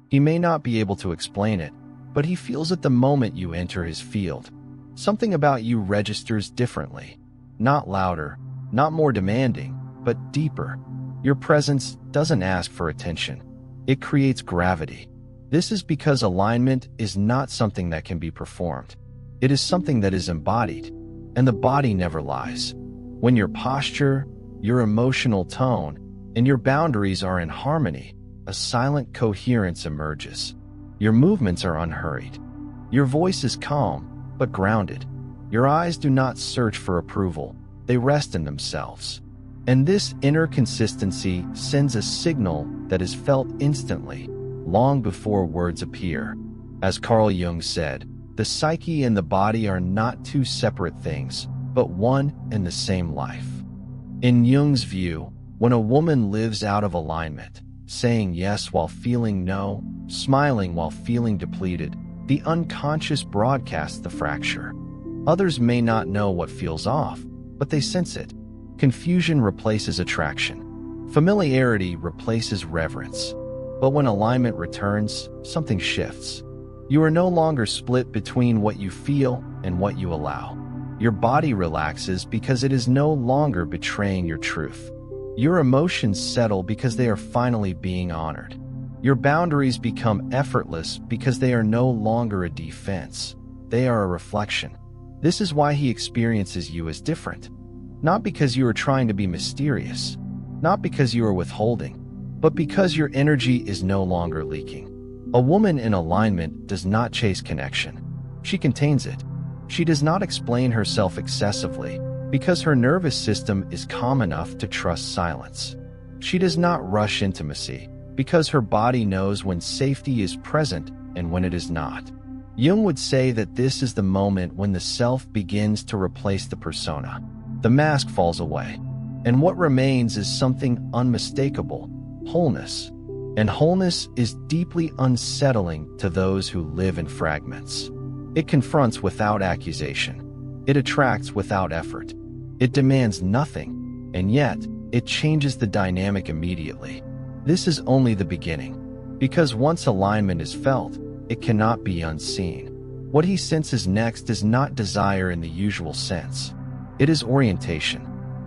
He may not be able to explain it, but he feels it the moment you enter his field. Something about you registers differently. Not louder, not more demanding, but deeper. Your presence doesn't ask for attention. It creates gravity. This is because alignment is not something that can be performed. It is something that is embodied, and the body never lies. When your posture, your emotional tone, and your boundaries are in harmony, a silent coherence emerges. Your movements are unhurried. Your voice is calm, but grounded. Your eyes do not search for approval. They rest in themselves. And this inner consistency sends a signal that is felt instantly, long before words appear. As Carl Jung said, the psyche and the body are not two separate things, but one and the same life. In Jung's view, when a woman lives out of alignment, saying yes while feeling no, smiling while feeling depleted, the unconscious broadcasts the fracture. Others may not know what feels off, but they sense it. Confusion replaces attraction. Familiarity replaces reverence. But when alignment returns, something shifts. You are no longer split between what you feel and what you allow. Your body relaxes because it is no longer betraying your truth. Your emotions settle because they are finally being honored. Your boundaries become effortless because they are no longer a defense. They are a reflection. This is why he experiences you as different. Not because you are trying to be mysterious, not because you are withholding, but because your energy is no longer leaking. A woman in alignment does not chase connection. She contains it. She does not explain herself excessively because her nervous system is calm enough to trust silence. She does not rush intimacy because her body knows when safety is present and when it is not. Jung would say that this is the moment when the self begins to replace the persona. The mask falls away, and what remains is something unmistakable: wholeness. And wholeness is deeply unsettling to those who live in fragments. It confronts without accusation. It attracts without effort. It demands nothing, and yet it changes the dynamic immediately. This is only the beginning, because once alignment is felt, it cannot be unseen. What he senses next is not desire in the usual sense. It is orientation.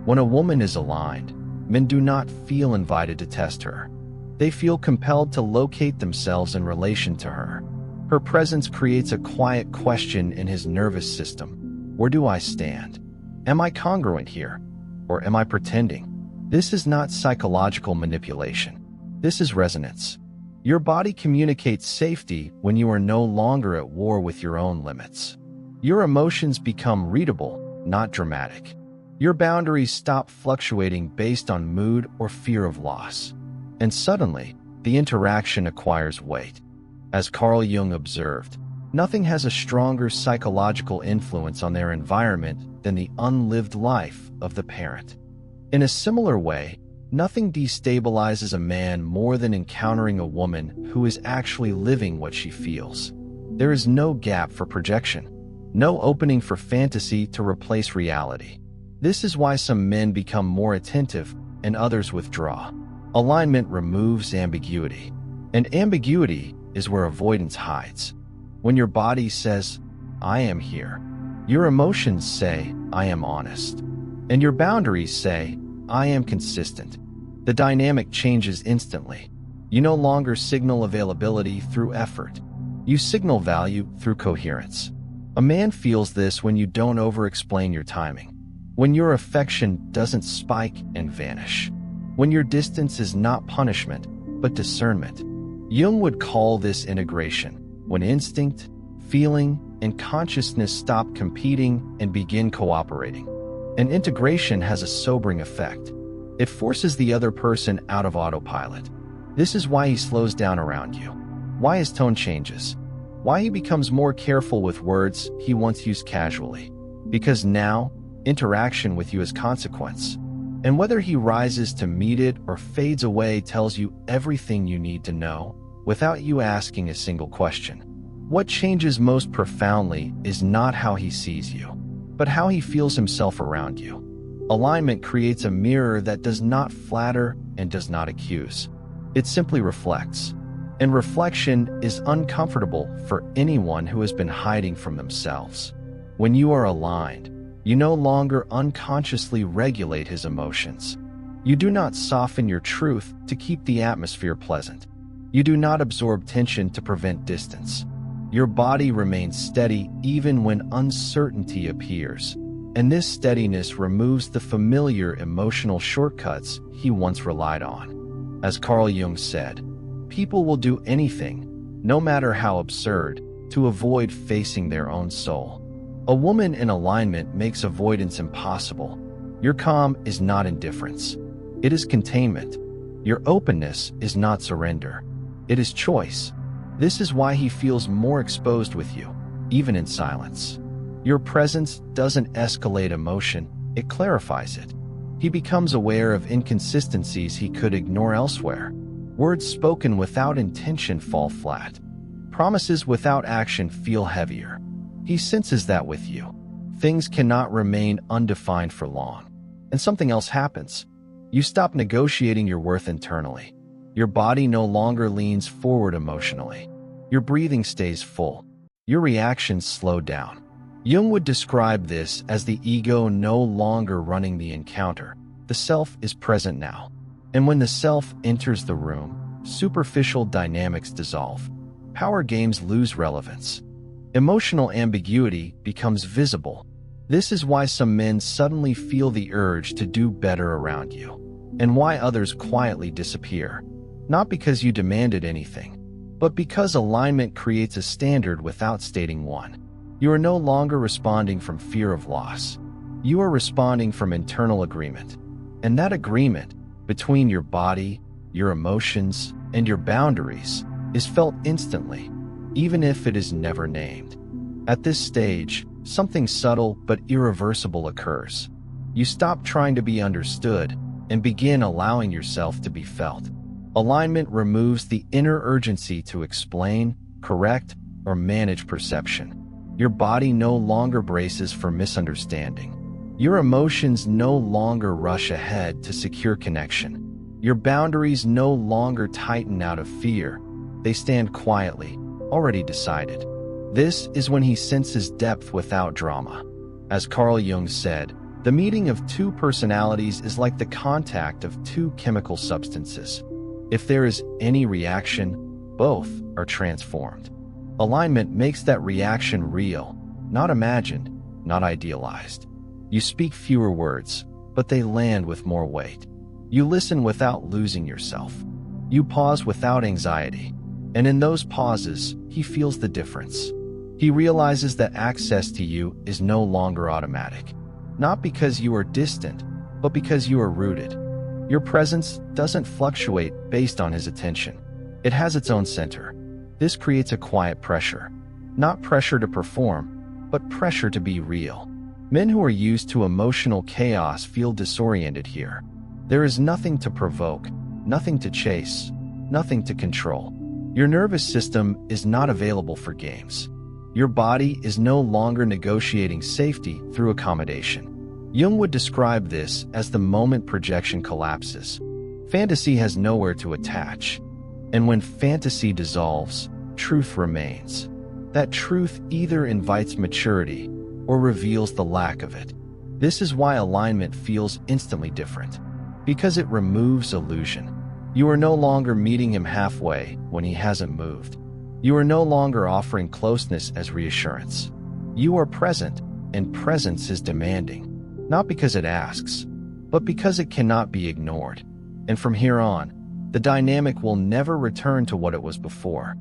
When a woman is aligned, men do not feel invited to test her. They feel compelled to locate themselves in relation to her. Her presence creates a quiet question in his nervous system. Where do I stand? Am I congruent here? Or am I pretending? This is not psychological manipulation. This is resonance. Your body communicates safety when you are no longer at war with your own limits. Your emotions become readable, not dramatic. Your boundaries stop fluctuating based on mood or fear of loss. And suddenly, the interaction acquires weight. As Carl Jung observed, nothing has a stronger psychological influence on their environment than the unlived life of the parent. In a similar way, nothing destabilizes a man more than encountering a woman who is actually living what she feels. There is no gap for projection, no opening for fantasy to replace reality. This is why some men become more attentive and others withdraw. Alignment removes ambiguity, and ambiguity is where avoidance hides. When your body says, "I am here," your emotions say, "I am honest," and your boundaries say, "I am consistent." The dynamic changes instantly. You no longer signal availability through effort. You signal value through coherence. A man feels this when you don't over-explain your timing, when your affection doesn't spike and vanish, when your distance is not punishment, but discernment. Jung would call this integration, when instinct, feeling, and consciousness stop competing and begin cooperating. And integration has a sobering effect. It forces the other person out of autopilot. This is why he slows down around you, why his tone changes, why he becomes more careful with words he once used casually. Because now, interaction with you has consequence. And whether he rises to meet it or fades away tells you everything you need to know, without you asking a single question. What changes most profoundly is not how he sees you, but how he feels himself around you. Alignment creates a mirror that does not flatter and does not accuse. It simply reflects. And reflection is uncomfortable for anyone who has been hiding from themselves. When you are aligned, you no longer unconsciously regulate his emotions. You do not soften your truth to keep the atmosphere pleasant. You do not absorb tension to prevent distance. Your body remains steady even when uncertainty appears, and this steadiness removes the familiar emotional shortcuts he once relied on. As Carl Jung said, people will do anything, no matter how absurd, to avoid facing their own soul. A woman in alignment makes avoidance impossible. Your calm is not indifference. It is containment. Your openness is not surrender. It is choice. This is why he feels more exposed with you, even in silence. Your presence doesn't escalate emotion, it clarifies it. He becomes aware of inconsistencies he could ignore elsewhere. Words spoken without intention fall flat. Promises without action feel heavier. He senses that with you. Things cannot remain undefined for long. And something else happens. You stop negotiating your worth internally. Your body no longer leans forward emotionally. Your breathing stays full. Your reactions slow down. Jung would describe this as the ego no longer running the encounter. The self is present now. And when the self enters the room, superficial dynamics dissolve. Power games lose relevance. Emotional ambiguity becomes visible. This is why some men suddenly feel the urge to do better around you, and why others quietly disappear. Not because you demanded anything, but because alignment creates a standard without stating one. You are no longer responding from fear of loss. You are responding from internal agreement. And that agreement, between your body, your emotions, and your boundaries, is felt instantly, even if it is never named. At this stage, something subtle but irreversible occurs. You stop trying to be understood and begin allowing yourself to be felt. Alignment removes the inner urgency to explain, correct, or manage perception. Your body no longer braces for misunderstanding. Your emotions no longer rush ahead to secure connection. Your boundaries no longer tighten out of fear. They stand quietly, already decided. This is when he senses depth without drama. As Carl Jung said, the meeting of two personalities is like the contact of two chemical substances. If there is any reaction, both are transformed. Alignment makes that reaction real, not imagined, not idealized. You speak fewer words, but they land with more weight. You listen without losing yourself. You pause without anxiety. And in those pauses, he feels the difference. He realizes that access to you is no longer automatic. Not because you are distant, but because you are rooted. Your presence doesn't fluctuate based on his attention. It has its own center. This creates a quiet pressure. Not pressure to perform, but pressure to be real. Men who are used to emotional chaos feel disoriented here. There is nothing to provoke, nothing to chase, nothing to control. Your nervous system is not available for games. Your body is no longer negotiating safety through accommodation. Jung would describe this as the moment projection collapses. Fantasy has nowhere to attach. And when fantasy dissolves, truth remains. That truth either invites maturity or reveals the lack of it. This is why alignment feels instantly different. Because it removes illusion. You are no longer meeting him halfway when he hasn't moved. You are no longer offering closeness as reassurance. You are present, and presence is demanding. Not because it asks, but because it cannot be ignored. And from here on, the dynamic will never return to what it was before.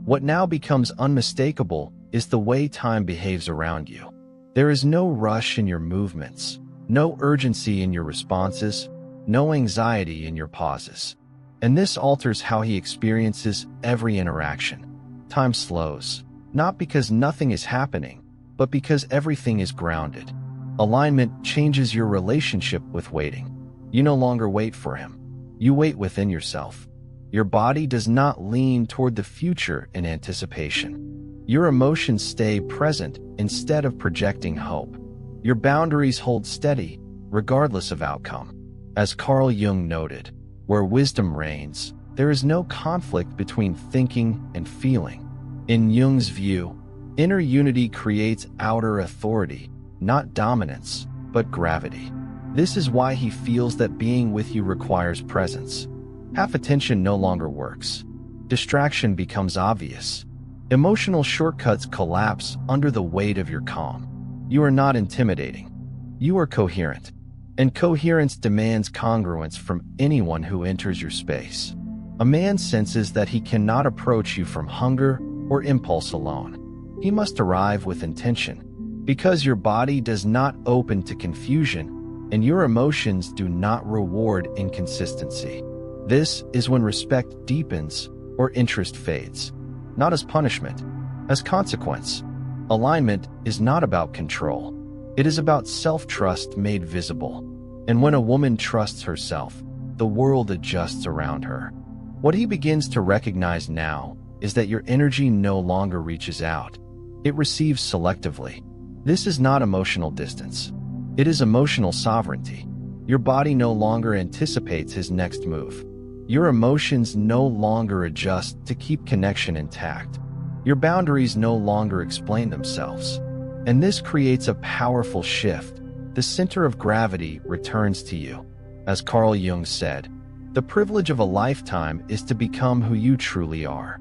What now becomes unmistakable is the way time behaves around you. There is no rush in your movements, no urgency in your responses, no anxiety in your pauses. And this alters how he experiences every interaction. Time slows, not because nothing is happening, but because everything is grounded. Alignment changes your relationship with waiting. You no longer wait for him. You wait within yourself. Your body does not lean toward the future in anticipation. Your emotions stay present instead of projecting hope. Your boundaries hold steady, regardless of outcome. As Carl Jung noted, where wisdom reigns, There is no conflict between thinking and feeling. In Jung's view, inner unity creates outer authority, not dominance, but gravity. This is why he feels that being with you requires presence. Half attention no longer works. Distraction becomes obvious. Emotional shortcuts collapse under the weight of your calm. You are not intimidating. You are coherent. And coherence demands congruence from anyone who enters your space. A man senses that he cannot approach you from hunger or impulse alone. He must arrive with intention, because your body does not open to confusion and your emotions do not reward inconsistency. This is when respect deepens or interest fades, not as punishment, as consequence. Alignment is not about control. It is about self-trust made visible. And when a woman trusts herself, the world adjusts around her. What he begins to recognize now is that your energy no longer reaches out. It receives selectively. This is not emotional distance. It is emotional sovereignty. Your body no longer anticipates his next move. Your emotions no longer adjust to keep connection intact. Your boundaries no longer explain themselves. And this creates a powerful shift. The center of gravity returns to you. As Carl Jung said, the privilege of a lifetime is to become who you truly are.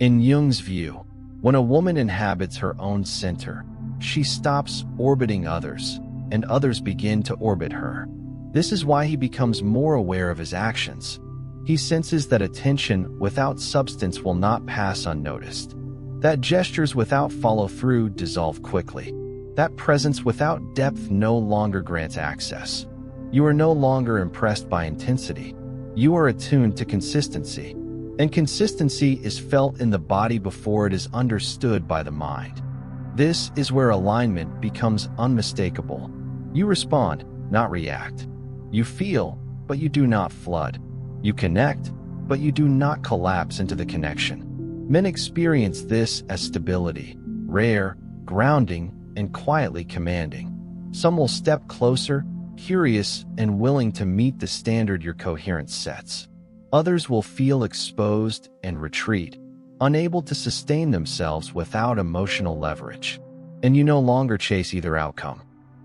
In Jung's view, when a woman inhabits her own center, she stops orbiting others, and others begin to orbit her. This is why he becomes more aware of his actions. He senses that attention without substance will not pass unnoticed, that gestures without follow-through dissolve quickly, that presence without depth no longer grants access. You are no longer impressed by intensity. You are attuned to consistency, and consistency is felt in the body before it is understood by the mind. This is where alignment becomes unmistakable. You respond, not react. You feel, but you do not flood. You connect, but you do not collapse into the connection. Men experience this as stability, rare, grounding, and quietly commanding. Some will step closer, curious and willing to meet the standard your coherence sets. Others will feel exposed and retreat, unable to sustain themselves without emotional leverage. And you no longer chase either outcome,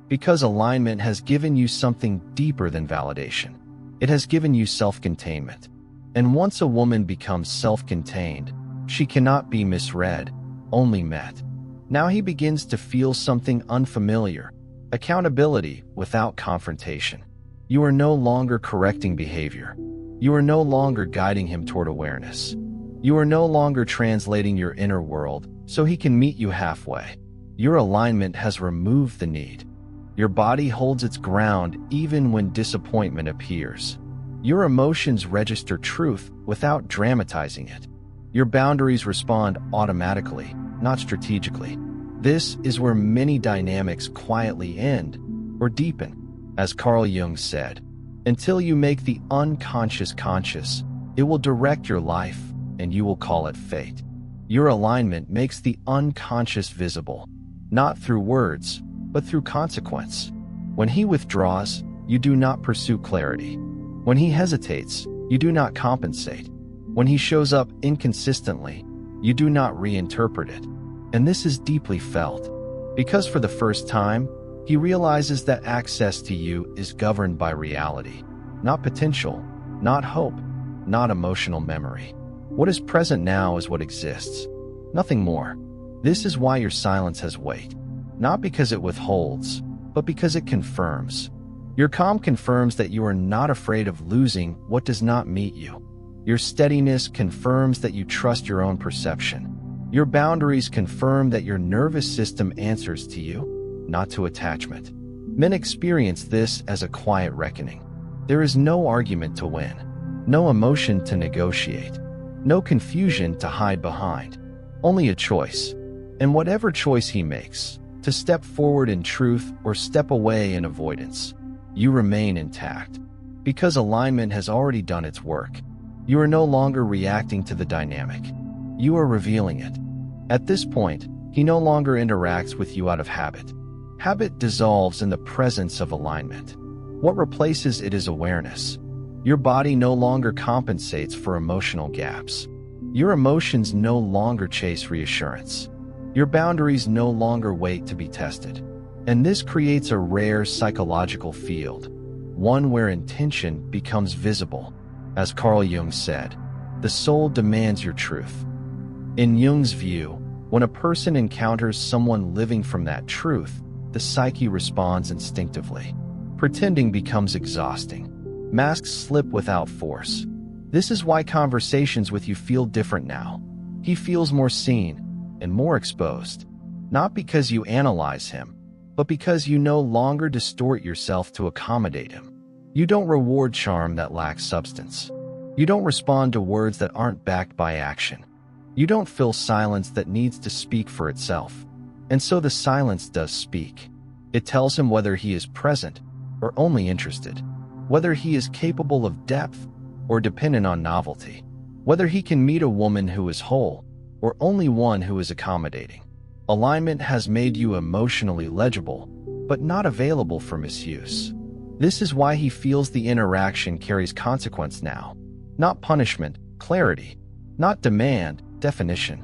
because alignment has given you something deeper than validation. It has given you self-containment. And once a woman becomes self-contained, she cannot be misread, only met. Now he begins to feel something unfamiliar, accountability without confrontation. You are no longer correcting behavior. You are no longer guiding him toward awareness. You are no longer translating your inner world so he can meet you halfway. Your alignment has removed the need. Your body holds its ground even when disappointment appears. Your emotions register truth without dramatizing it. Your boundaries respond automatically, not strategically. This is where many dynamics quietly end or deepen. As Carl Jung said, until you make the unconscious conscious, it will direct your life and you will call it fate. Your alignment makes the unconscious visible, not through words, but through consequence. When he withdraws, you do not pursue clarity. When he hesitates, you do not compensate. When he shows up inconsistently, you do not reinterpret it. And this is deeply felt, because for the first time, he realizes that access to you is governed by reality, not potential, not hope, not emotional memory. What is present now is what exists, nothing more. This is why your silence has weight, not because it withholds, but because it confirms. Your calm confirms that you are not afraid of losing what does not meet you. Your steadiness confirms that you trust your own perception. Your boundaries confirm that your nervous system answers to you, not to attachment. Men experience this as a quiet reckoning. There is no argument to win, no emotion to negotiate, no confusion to hide behind, only a choice. And whatever choice he makes, to step forward in truth or step away in avoidance, you remain intact. Because alignment has already done its work, you are no longer reacting to the dynamic. You are revealing it. At this point, he no longer interacts with you out of habit. Habit dissolves in the presence of alignment. What replaces it is awareness. Your body no longer compensates for emotional gaps. Your emotions no longer chase reassurance. Your boundaries no longer wait to be tested. And this creates a rare psychological field, one where intention becomes visible. As Carl Jung said, the soul demands your truth. In Jung's view, when a person encounters someone living from that truth, the psyche responds instinctively. Pretending becomes exhausting. Masks slip without force. This is why conversations with you feel different now. He feels more seen and more exposed, not because you analyze him, but because you no longer distort yourself to accommodate him. You don't reward charm that lacks substance. You don't respond to words that aren't backed by action. You don't fill silence that needs to speak for itself. And so the silence does speak. It tells him whether he is present or only interested, whether he is capable of depth or dependent on novelty, whether he can meet a woman who is whole or only one who is accommodating. Alignment has made you emotionally legible, but not available for misuse. This is why he feels the interaction carries consequence now. Not punishment, clarity. Not demand, definition.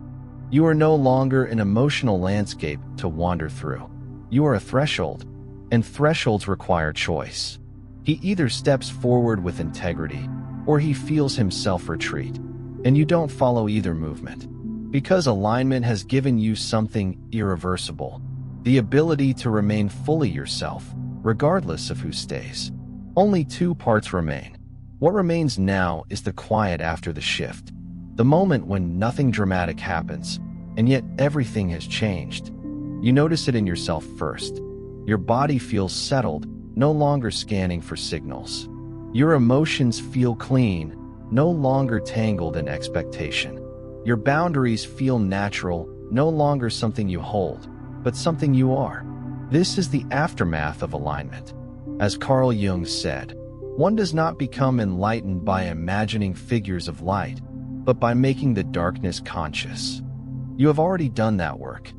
You are no longer an emotional landscape to wander through. You are a threshold, and thresholds require choice. He either steps forward with integrity, or he feels himself retreat, and you don't follow either movement. Because alignment has given you something irreversible, the ability to remain fully yourself, regardless of who stays. Only two parts remain. What remains now is the quiet after the shift, the moment when nothing dramatic happens, and yet everything has changed. You notice it in yourself first. Your body feels settled, no longer scanning for signals. Your emotions feel clean, no longer tangled in expectation. Your boundaries feel natural, no longer something you hold, but something you are. This is the aftermath of alignment. As Carl Jung said, one does not become enlightened by imagining figures of light, but by making the darkness conscious. You have already done that work.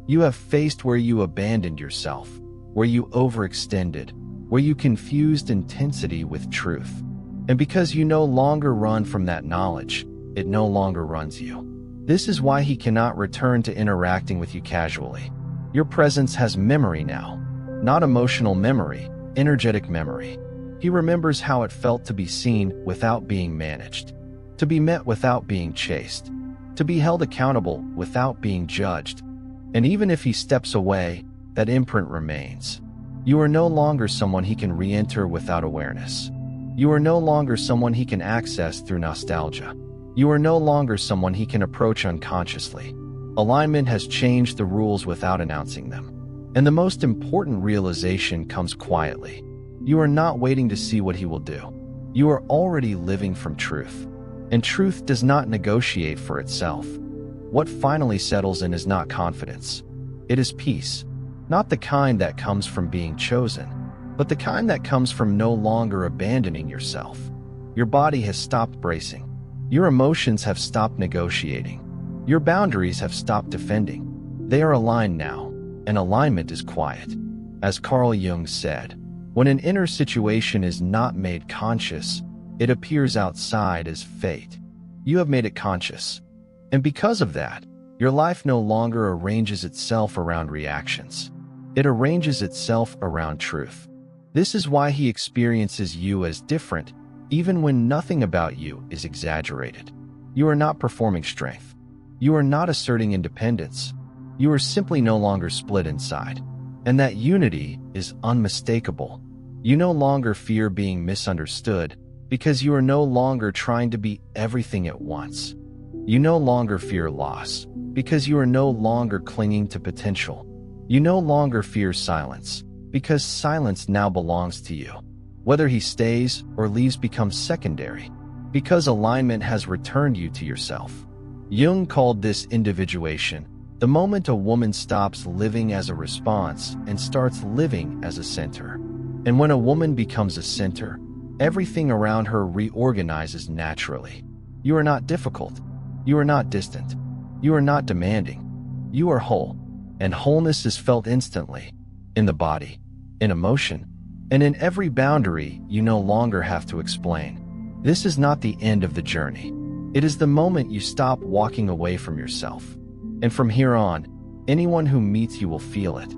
You have faced where you abandoned yourself, where you overextended, where you confused intensity with truth. And because you no longer run from that knowledge, it no longer runs you. This is why he cannot return to interacting with you casually. Your presence has memory now, not emotional memory, energetic memory. He remembers how it felt to be seen without being managed, to be met without being chased, to be held accountable without being judged. And even if he steps away, that imprint remains. You are no longer someone he can re-enter without awareness. You are no longer someone he can access through nostalgia. You are no longer someone he can approach unconsciously. Alignment has changed the rules without announcing them. And the most important realization comes quietly. You are not waiting to see what he will do. You are already living from truth. And truth does not negotiate for itself. What finally settles in is not confidence. It is peace. Not the kind that comes from being chosen, but the kind that comes from no longer abandoning yourself. Your body has stopped bracing. Your emotions have stopped negotiating. Your boundaries have stopped defending. They are aligned now, and alignment is quiet. As Carl Jung said, when an inner situation is not made conscious, it appears outside as fate. You have made it conscious. And because of that, your life no longer arranges itself around reactions. It arranges itself around truth. This is why he experiences you as different, even when nothing about you is exaggerated. You are not performing strength. You are not asserting independence. You are simply no longer split inside. And that unity is unmistakable. You no longer fear being misunderstood because you are no longer trying to be everything at once. You no longer fear loss because you are no longer clinging to potential. You no longer fear silence because silence now belongs to you. Whether he stays or leaves becomes secondary because alignment has returned you to yourself. Jung called this individuation, the moment a woman stops living as a response and starts living as a center. And when a woman becomes a center, everything around her reorganizes naturally. You are not difficult. You are not distant. You are not demanding. You are whole. And wholeness is felt instantly, in the body, in emotion, and in every boundary you no longer have to explain. This is not the end of the journey. It is the moment you stop walking away from yourself. And from here on, anyone who meets you will feel it.